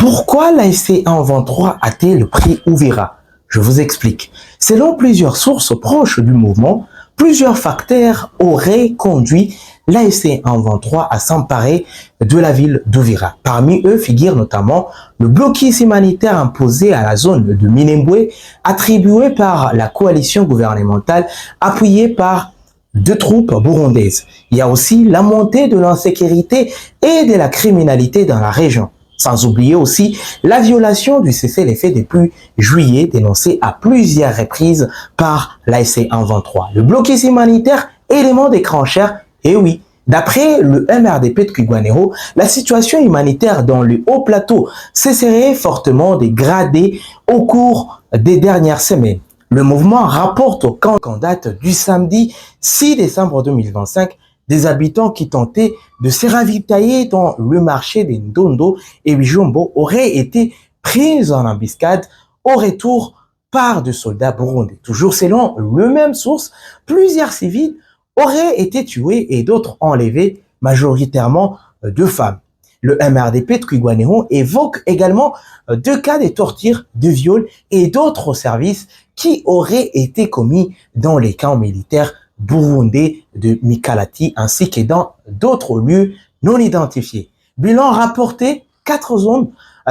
Pourquoi l'ASC 123 a-t-elle pris Uvira? Je vous explique. Selon plusieurs sources proches du mouvement, plusieurs facteurs auraient conduit l'ASC 123 à s'emparer de la ville d'Uvira. Parmi eux figure notamment le blocus humanitaire imposé à la zone de Minembwe, attribué par la coalition gouvernementale appuyée par deux troupes burundaises. Il y a aussi la montée de l'insécurité et de la criminalité dans la région. Sans oublier aussi la violation du cessez-le-feu depuis juillet dénoncée à plusieurs reprises par l'ASC 123. Le blocus humanitaire, élément déclencheur, et oui, d'après le MRDP de Twirwaneho, la situation humanitaire dans le haut plateau s'est serait fortement dégradée au cours des dernières semaines. Le mouvement rapporte au camp en date du samedi 6 décembre 2025 des habitants qui tentaient de se ravitailler dans le marché des Ndondo et Bijombo auraient été pris en embuscade au retour par des soldats burundais. Toujours selon le même source, plusieurs civils auraient été tués et d'autres enlevés, majoritairement deux femmes. Le MRDP de Twirwaneho évoque également deux cas de torture, de viol et d'autres services qui auraient été commis dans les camps militaires burundais de Mikalati ainsi que dans d'autres lieux non identifiés. Bilan rapporté, 4 hommes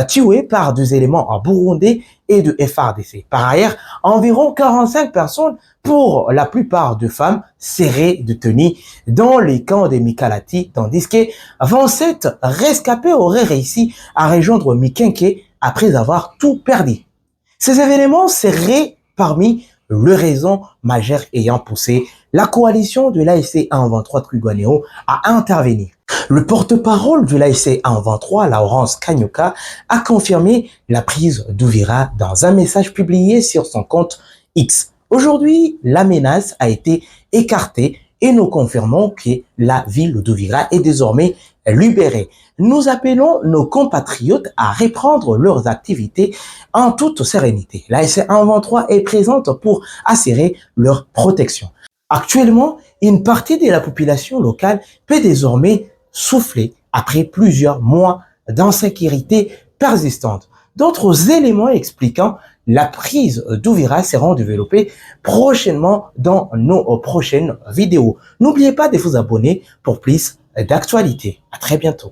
tués par des éléments burundais et de FARDC. Par ailleurs, environ 45 personnes, pour la plupart de femmes, seraient détenues dans les camps de Mikalati, tandis que 27 rescapés auraient réussi à rejoindre Mikenke après avoir tout perdu. Ces événements seraient parmi les raisons majeures ayant poussé la coalition de l'ASC 123 Twirwaneho à intervenir. Le porte-parole de l'ASC 123, Laurence Kanyuka, a confirmé la prise d'Uvira dans un message publié sur son compte X. Aujourd'hui, la menace a été écartée et nous confirmons que la ville d'Uvira est désormais libérée. Nous appelons nos compatriotes à reprendre leurs activités en toute sérénité. L'ASC 123 est présente pour assurer leur protection. Actuellement, une partie de la population locale peut désormais souffler après plusieurs mois d'insécurité persistante. D'autres éléments expliquant la prise d'Uvira seront développés prochainement dans nos prochaines vidéos. N'oubliez pas de vous abonner pour plus d'actualités. À très bientôt.